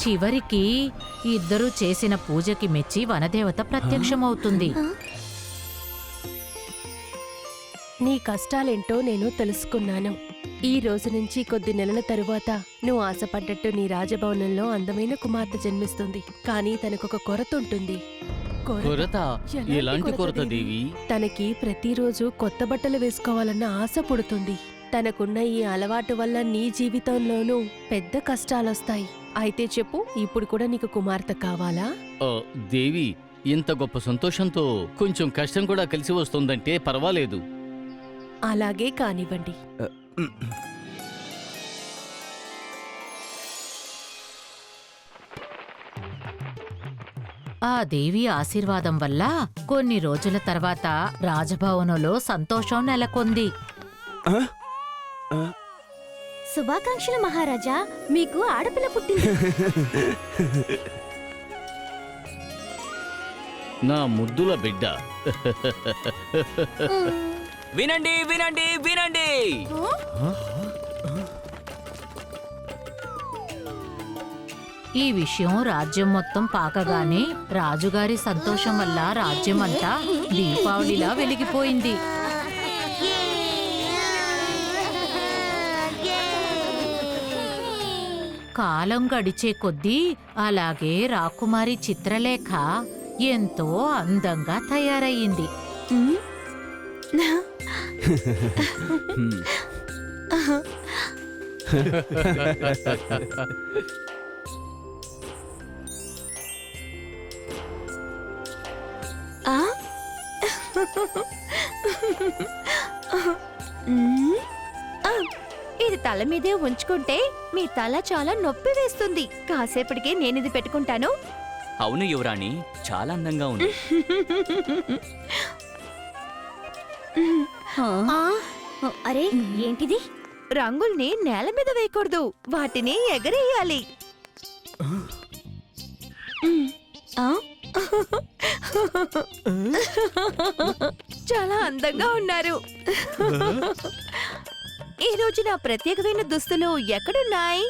చివరికి ఇద్దరూ చేసిన పూజకి మెచ్చి వనదేవత ప్రత్యక్షమవుతుంది. నీ కష్టాలేంటో నేను తెలుసుకున్నాను. ఈ రోజు నుంచి కొద్ది నెలల తరువాత నువ్వు ఆశపడ్డట్టు నీ రాజభవనంలో అందమైన కుమార్తె జన్మిస్తుంది. కానీ తనకొక కొరత ఉంటుంది. కొరత? ఎలాంటి కొరత దేవి? తనకి ప్రతిరోజు కొత్త బట్టలు వేసుకోవాలన్న ఆశ పుడుతుంది. తనకున్న ఈ అలవాటు వల్ల నీ జీవితంలోనూ పెద్ద కష్టాలొస్తాయి. అయితే చెప్పు, ఇప్పుడు కూడా నీకు కుమార్తె కావాలా? దేవి, ఇంత గొప్ప సంతోషంతో కొంచెం కష్టం కూడా కలిసి వస్తుందంటే పర్వాలేదు. అలాగే కానివ్వండి. ఆ దేవి ఆశీర్వాదం వల్ల కొన్ని రోజుల తర్వాత రాజభవనంలో సంతోషం నెలకొంది. శుభాకాంక్షలు మహారాజా, మీకు ఆడపిల్ల పుట్టింది. నా ముద్దుల బిడ్డ. వినండి వినండి వినండి. ఈ విషయం రాజ్యం మొత్తం పాకగానే రాజుగారి సంతోషం వల్ల రాజ్యమంతా దీపావళిలా వెలిగిపోయింది. కాలం గడిచే కొద్దీ అలాగే రాకుమారి చిత్రలేఖ ఎంతో అందంగా తయారయ్యింది. ఇది తల మీదే ఉంచుకుంటే మీ తల చాలా నొప్పి వేస్తుంది. కాసేపటికి నేనిది పెట్టుకుంటాను. అవును యువరాణి, చాలా అందంగా ఉంది. అరే ఏంటిది? రంగుల్ని నేల మీద వేయకూడదు, వాటిని ఎగరేయాలి. చాలా అందంగా ఉన్నారు. ఈ రోజు నా ప్రత్యేకమైన దుస్తులు ఎక్కడున్నాయి?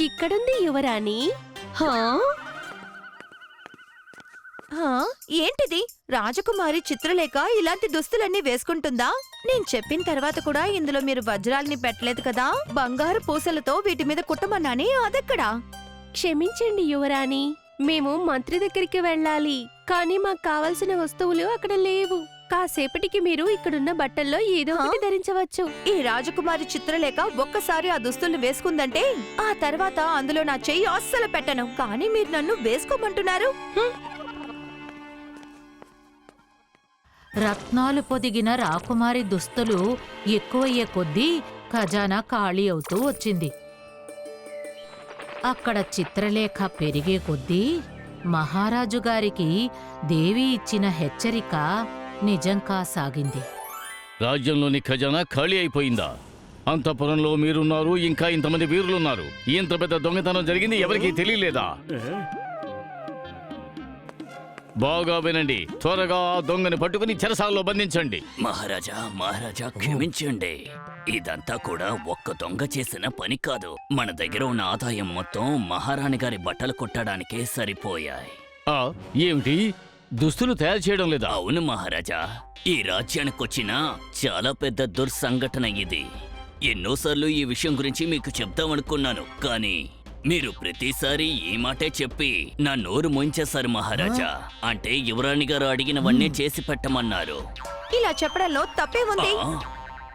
ఇక్కడుంది యువరాణి. ఏంటిది? రాజకుమారి చిత్రలేఖ ఇలాంటి దుస్తులన్నీ వేసుకుంటుందా? నేను చెప్పిన తర్వాత కూడా ఇందులో మీరు వజ్రాల్ని పెట్టలేదు కదా? బంగారు పూసలతో వీటి మీద కుట్టమన్నాని, అదెక్కడా? క్షమించండి యువరాణి, మేము మంత్రి దగ్గరికి వెళ్ళాలి. కానీ మాకు కావలసిన వస్తువులు అక్కడ లేవు. కాసేపటికి మీరు ఇక్కడున్న బట్టల్లో ఏదో ఒకటి ధరించవచ్చు. ఈ రాజకుమారి చిత్రలేఖ ఒక్కసారి ఆ దుస్తుల్ని వేసుకుందంటే ఆ తర్వాత అందులో నా చెయ్యి అస్సలు పెట్టను. కానీ మీరు నన్ను వేసుకోమంటున్నారు. రత్నాలు పొదిగిన రాకుమారి దుస్తులు ఎక్కువయ్యే కొద్దీ ఖజానా ఖాళీ అవుతూ వచ్చింది. అక్కడ చిత్రలేఖ పెరిగే కొద్దీ మహారాజు గారికి దేవి ఇచ్చిన హెచ్చరిక నిజం కాసాగింది. రాజ్యంలోని ఖజానా ఖాళీ అయిపోయిందా? అంతఃపురంలో మీరున్నారు, ఇంకా ఇంతమంది వీరులున్నారు. ఇంత పెద్ద దొంగతనం జరిగింది ఎవరికీ తెలియలేదా? బాగా వినండి, త్వరగా ఆ దొంగని పట్టుకుని చెరసాలలో బంధించండి. మహారాజా మహారాజా, క్షమించండి. ఇదంతా కూడా ఒక్క దొంగ చేసిన పని కాదు. మన దగ్గర ఉన్న ఆదాయం మొత్తం మహారాణి గారి బట్టలు కుట్టడానికే సరిపోయాయి. ఏమిటి, దుస్తులు తయారు చేయడం లేదా? అవును మహారాజా, ఈ రాజ్యానికొచ్చిన చాలా పెద్ద దుర్సంఘటన ఇది. ఎన్నోసార్లు ఈ విషయం గురించి మీకు చెప్దామనుకున్నాను, కానీ మీరు ప్రతిసారి ఈ మాటే చెప్పి నా నోరు మోయించేశారు మహారాజా. అంటే యువరాణి గారు అడిగినవన్నీ చేసి పెట్టమన్నారు. ఇలా చెప్పడంలో తప్పే ఉంది.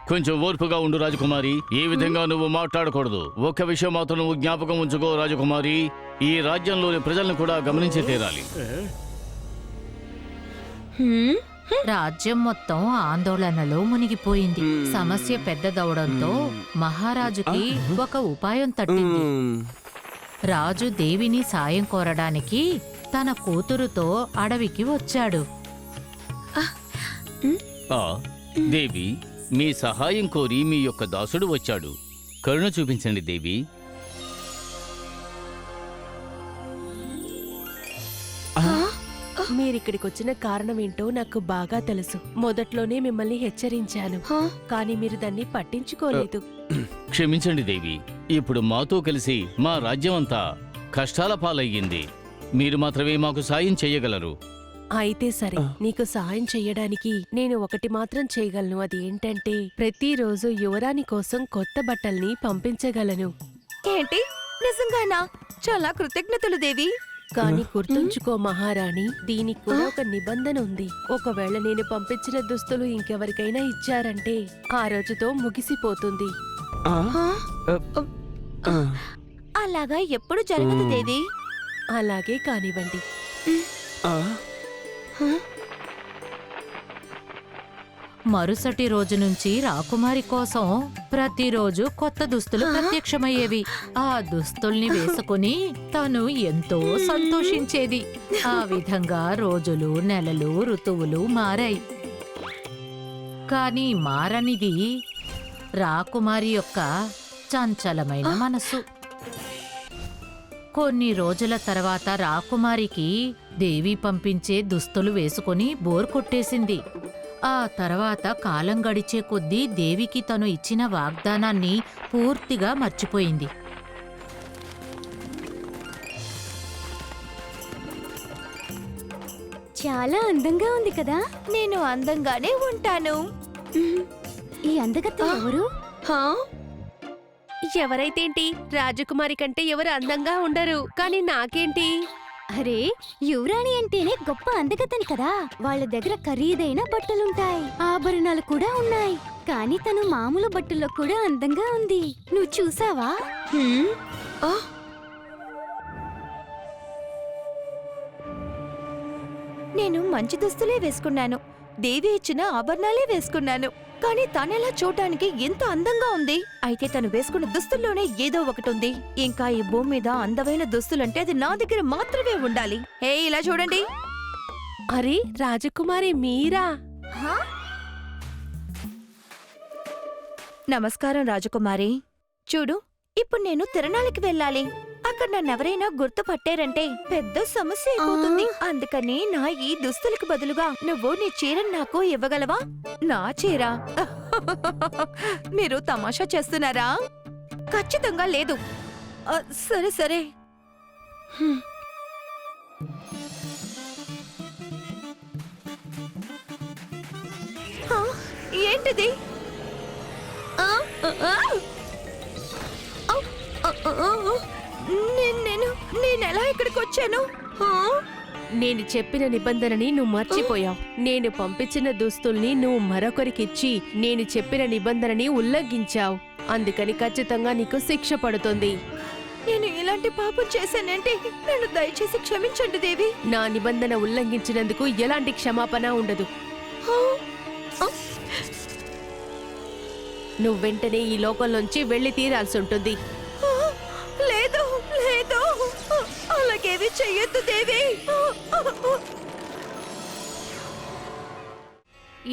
కొంచెం ఓర్పుగా ఉండు రాజకుమారి. ఈ విధంగా నువ్వు మాట్లాడకూడదు. ఒక్క విషయం మాత్రం నువ్వు జ్ఞాపకం ఉంచుకో రాజకుమారి, ఈ రాజ్యంలోని ప్రజలను కూడా గమనించి తీరాలి. రాజ్యం మొత్తం ఆందోళనలో మునిగిపోయింది. సమస్య పెద్దదవడంతో మహారాజుకి ఒక ఉపాయం తట్టింది. రాజు దేవిని సాయం కోరడానికి తన కూతురుతో అడవికి వచ్చాడు. దేవి, మీ సహాయం కోరి మీ యొక్క దాసుడు వచ్చాడు. కరుణ చూపించండి దేవి. మీరిక్కడికొచ్చిన కారణం ఏంటో నాకు బాగా తెలుసు. మొదట్లోనే మిమ్మల్ని హెచ్చరించాను, కానీ మీరు దాన్ని పట్టించుకోలేదు. క్షమించండి దేవి. ఇప్పుడు మాతో కలిసి మా రాజ్యమంతా కష్టాల పాలయ్యింది. మీరు మాత్రమే మాకు సాయం చెయ్యగలరు. అయితే సరే, నీకు సహాయం చెయ్యడానికి నేను ఒకటి మాత్రం చేయగలను. అది ఏంటంటే ప్రతిరోజు యువరాణి కోసం కొత్త బట్టల్ని పంపించగలను. ఏంటి, నిజంగానా? చాలా కృతజ్ఞతలు దేవి. కానీ గుర్తుంచుకో మహారాణి, దీనికి కూడా ఒక నిబంధన ఉంది. ఒకవేళ నేను పంపించిన దుస్తులు ఇంకెవరికైనా ఇచ్చారంటే ఆ రోజుతో ముగిసిపోతుంది. అలాగా ఎప్పుడు జరగదు దేవి. అలాగే కానివ్వండి. మరుసటి రోజు నుంచి రాకుమారి కోసం ప్రతిరోజు కొత్త దుస్తులు ప్రత్యక్షమయ్యేవి. ఆ దుస్తుల్ని వేసుకుని తను ఎంతో సంతోషించేది. ఆ విధంగా రోజులు, నెలలు, ఋతువులు మారాయి. కానీ మారనిది రాకుమారి యొక్క చంచలమైన మనసు. కొన్ని రోజుల తర్వాత రాకుమారికి దేవి పంపించే దుస్తులు వేసుకుని బోర్ కొట్టేసింది. ఆ తర్వాత కాలం గడిచే కొద్దీ దేవికి తను ఇచ్చిన వాగ్దానాన్ని పూర్తిగా మర్చిపోయింది. చాలా అందంగా ఉంది కదా. నేను అందంగానే ఉంటాను. ఈ అందగత్తె ఎవరు? ఎవరైతేంటి, రాజకుమారి కంటే ఎవరు అందంగా ఉండరు. కానీ నాకేంటి? అరే, యువరాణి అంటేనే గొప్ప అందగత్తెని కదా. వాళ్ళ దగ్గర ఖరీదైన బట్టలుంటాయి, ఆభరణాలు కూడా ఉన్నాయి. కానీ తను మామూలు బట్టల్లో కూడా అందంగా ఉంది. నువ్వు చూసావా? నేను మంచి దుస్తులే వేసుకున్నాను, దేవి ఇచ్చిన ఆభరణాలే వేసుకున్నాను. కానీ తనెలా చూడటానికి ఎంత అందంగా ఉంది. అయితే తను వేసుకున్న దుస్తుల్లోనే ఏదో ఒకటి ఉంది. ఇంకా ఈ భూమి మీద అందమైన దుస్తులంటే అది నా దగ్గర మాత్రమే ఉండాలి. హే, ఇలా చూడండి. అరే రాజకుమారి మీరా? నమస్కారం రాజకుమారి. చూడు, ఇప్పుడు నేను తిరణాలకి వెళ్ళాలి. అక్కడ నన్నెవరైనా గుర్తుపట్టారంటే పెద్ద సమస్య అయిపోతుంది. అందుకని నా ఈ దుస్తులకు బదులుగా నువ్వు నీ చీరను నాకు ఇవ్వగలవా? నా చీర? మీరు తమాషా చేస్తున్నారా? ఖచ్చితంగా లేదు. సరే సరే. ఏంటిది? నేనెలా ఇక్కడికి వచ్చాను? నేను చెప్పిన నిబంధనని నువ్వు మర్చిపోయావు. నేను పంపించిన దుస్తుల్ని నువ్వు మరొకరికిచ్చి నేను చెప్పిన నిబంధనని ఉల్లంఘించావు. అందుకని ఖచ్చితంగా నీకు శిక్ష పడుతుంది. నేను ఇలాంటి పాపం చేశానంటే నన్ను దయచేసి క్షమించండి దేవి. నా నిబంధన ఉల్లంఘించినందుకు ఎలాంటి క్షమాపణ ఉండదు. నువ్వు వెంటనే ఈ లోకంలోంచి వెళ్లి తీరాల్సి ఉంటుంది. లేదు లేదు, అలాగేవి చెయ్యొద్దు దేవి.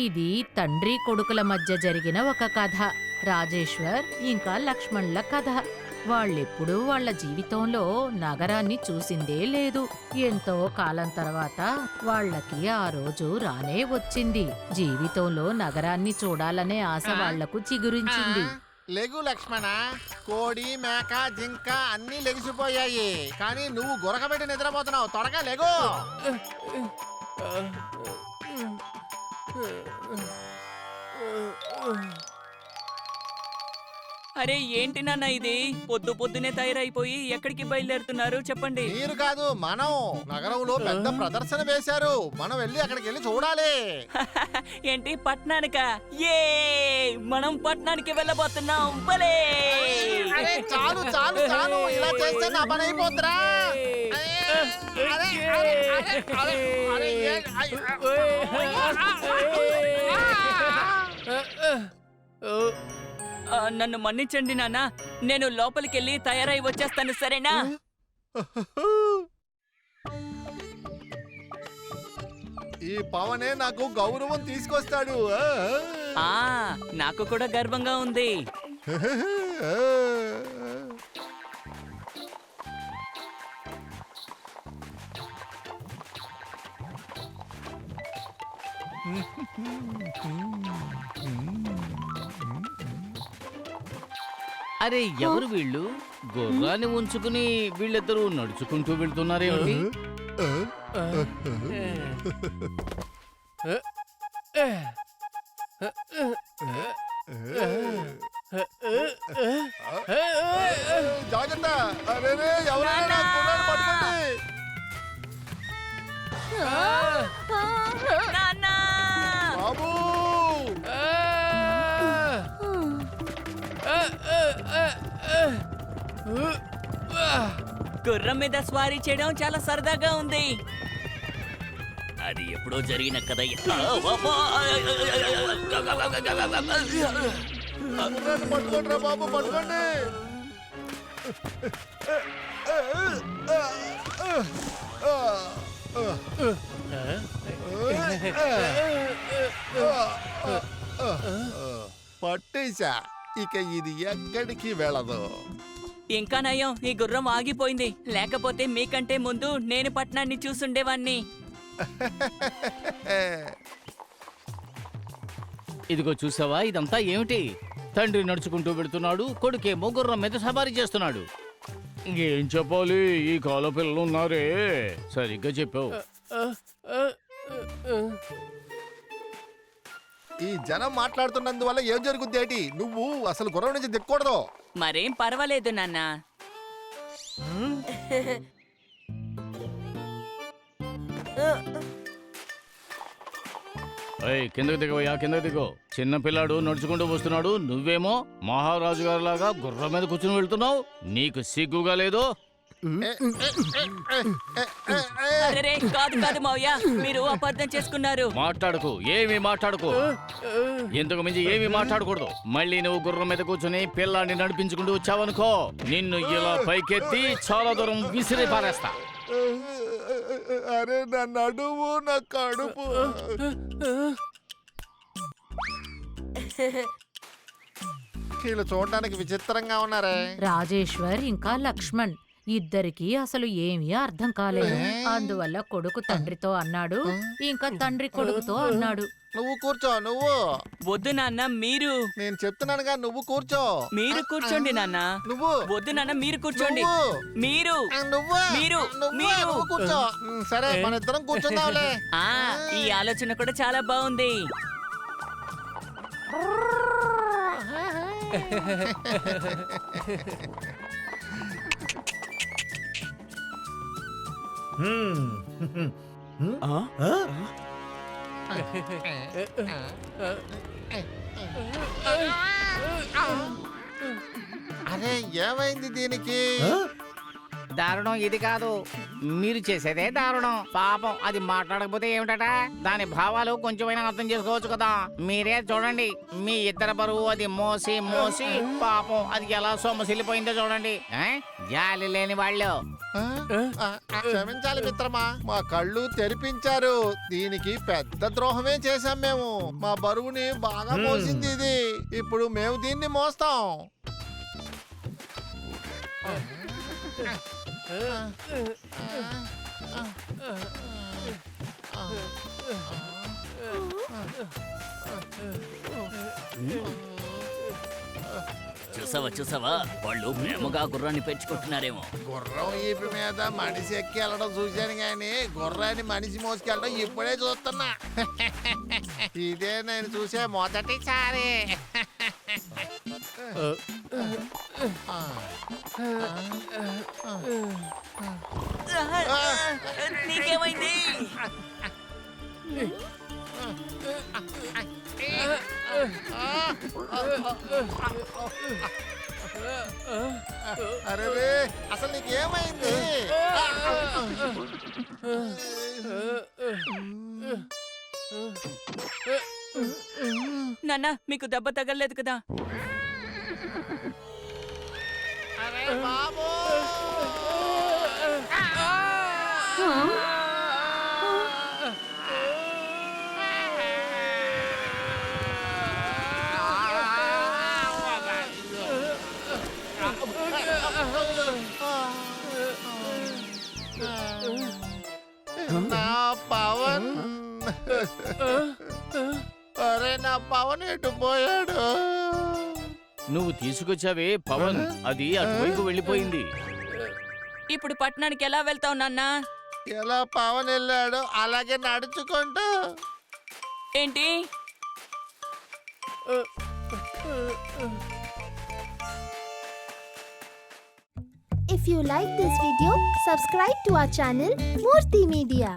ఇది తండ్రి కొడుకుల మధ్య జరిగిన ఒక కథ. రాజేశ్వర్ ఇంకా లక్ష్మణ్ల కథ. వాళ్ళెప్పుడూ వాళ్ళ జీవితంలో నగరాన్ని చూసిందే లేదు. ఎంతో కాలం తర్వాత వాళ్ళకి ఆ రోజు రానే వచ్చింది. జీవితంలో నగరాన్ని చూడాలనే ఆశ వాళ్లకు చిగురించింది. లెగు లక్ష్మణ, కోడి, మేక, జింక అన్నీ లెగిసిపోయాయి. కానీ నువ్వు గురకబెట్టి నిద్రపోతున్నావు. త్వరగా లెగు. అరే ఏంటి నాన్న ఇది? పొద్దు పొద్దునే తయారైపోయి ఎక్కడికి బయలుదేరుతున్నారు చెప్పండి. మీరు కాదు, మనం నగరంలో పెద్ద ప్రదర్శన వేశారు. మనం వెళ్ళి అక్కడికి వెళ్ళి చూడాలి. ఏంటి, పట్నానికా? ఏ మనం పట్నానికి వెళ్ళబోతున్నాం. భలే! అరే, చాలు చాలు చాలు, ఇలా చేస్తే నా పని అయిపోతురా. నన్ను మన్నించండి నాన్న, నేను లోపలికెళ్ళి తయారై వచ్చేస్తాను, సరేనా? ఈ పవనే నాకు గౌరవం తీసుకొస్తాడు. నాకు కూడా గర్వంగా ఉంది. అరే ఎవరు వీళ్ళు? గుర్రాన్ని ఉంచుకుని వీళ్ళిద్దరూ నడుచుకుంటూ వెళ్తున్నారేమిటి? జాగ్రత్త! అరే రే, ఎవరైనా నా గుర్రాన్ని పట్టుకోండి! బాబూ! గుర్రం మీద స్వారీ చేయడం చాలా సరదాగా ఉంది. అది ఎప్పుడో జరిగిన కథ. గుర్రాన్ని పట్టుకోండి రా బాబు, పట్టుకోండి! పట్టేశా. ఇక ఇది ఎక్కడికి వెళ్ళదు. ఇంకా నయం, ఈ గుర్రం ఆగిపోయింది. లేకపోతే మీకంటే ముందు నేను పట్టణాన్ని చూసుండేవాణ్ణి. ఇదిగో చూసావా, ఇదంతా ఏమిటి? తండ్రి నడుచుకుంటూ వెళుతున్నాడు, కొడుకేమో గుర్రం మీద సవారీ చేస్తున్నాడు. ఏం చెప్పాలి, ఈ కాల పిల్లలు ఉన్నారే. సరిగ్గా చెప్పావు. ఈ జనం మాట్లాడుతున్నందువల్ల ఏం జరుగుద్ది ఏంటి? నువ్వు అసలు గుర్రం నుంచి దిక్కకూడదు. మరేం పర్వాలేదు నాన్న. కిందకు దిగవయ్యా, కిందకు దిగో. చిన్న పిల్లాడు నడుచుకుంటూ వస్తున్నాడు, నువ్వేమో మహారాజు గారి లాగా గుర్రం మీద కూర్చుని వెళ్తున్నావు. నీకు సిగ్గుగా లేదు? అరెరే, కాదు కాదు మావయ్య, మీరు అపార్థం చేసుకున్నారు. మాట్లాడుకు, ఏమి మాట్లాడుకో. ఎందుకు మించి ఏమి మాట్లాడకూడదు. మళ్ళీ నువ్వు గుర్రం మీద కూర్చుని పిల్లాన్ని నడిపించుకుంటూ వచ్చావనుకో, నిన్ను ఇలా పైకెత్తి చాలా దూరం విసిరి పారేస్తా. అరే నా నడుము, నా కడుపు. వీళ్ళు చూడడానికి విచిత్రంగా ఉన్నారే. రాజేశ్వర్ ఇంకా లక్ష్మణ్ ఇద్దరికీ అసలు ఏమీ అర్థం కాలేదు. అందువల్ల కొడుకు తండ్రితో అన్నాడు, ఇంకా తండ్రి కొడుకుతో అన్నాడు. నువ్వు కూర్చో, నువ్వు. వద్దు నాన్న, మీరు. నేను చెప్తున్నానుగా, నువ్వు కూర్చో. మీరు కూర్చోండి నాన్న. నువ్వు. వద్దు నాన్న, మీరు కూర్చోండి. నువ్వు. మీరు. నువ్వు. మీరు. నువ్వు కూర్చో. సరే, మన ఇద్దరం కూర్చుందాంలే. ఈ ఆలోచన కూడా చాలా బాగుంది. అరే ఏమైంది దీనికి? దారుణం ఇది కాదు, మీరు చేసేదే దారుణం. పాపం అది మాట్లాడకపోతే ఏమిటట? దాని భావాలు కొంచెమైనా అర్థం చేసుకోవచ్చు కదా. మీరే చూడండి, మీ ఇద్దరు బరువు అది మోసి మోసి పాపం అది ఎలా సొమ్మసిల్లిపోయిందో చూడండి. జాలి లేని వాళ్ళు. క్షమించాలి మిత్రమా, మా కళ్ళు తెరిపించారు. దీనికి పెద్ద ద్రోహమే చేశాం మేము. మా బరువుని బాగా మోసింది ఇది. ఇప్పుడు మేము దీన్ని మోస్తాం. చూసావా చూసావా, వాళ్ళు ప్రేమగా గుర్రాన్ని పెంచుకుంటున్నారేమో. గుర్రం ఈపి మీద మనిషి ఎక్కి వెళ్ళడం చూశాను గాని గుర్రాన్ని మనిషి మోసుకెళ్ళడం ఇప్పుడే చూస్తున్నా. ఇదే నేను చూసే మొదటిసారి. నీకేమైంది? అరే అసలు నీకేమైంది? నాన్న, మీకు దెబ్బ తగలలేదు కదా? అరే బాబు! నా పవన్, అరే నా పవన్ ఎటు పోయాడు? నువ్వు తీసుకొచ్చావే పవన్ అది అటువైపు వెళ్ళిపోయింది. ఇప్పుడు పట్టణానికి ఎలా వెళ్తావు నాన్నా? ఎలా పవన్ వెళ్ళాడు అలాగే నడుచుకుంటూ. ఏంటి? If you like this video, subscribe to our channel Murthy Media.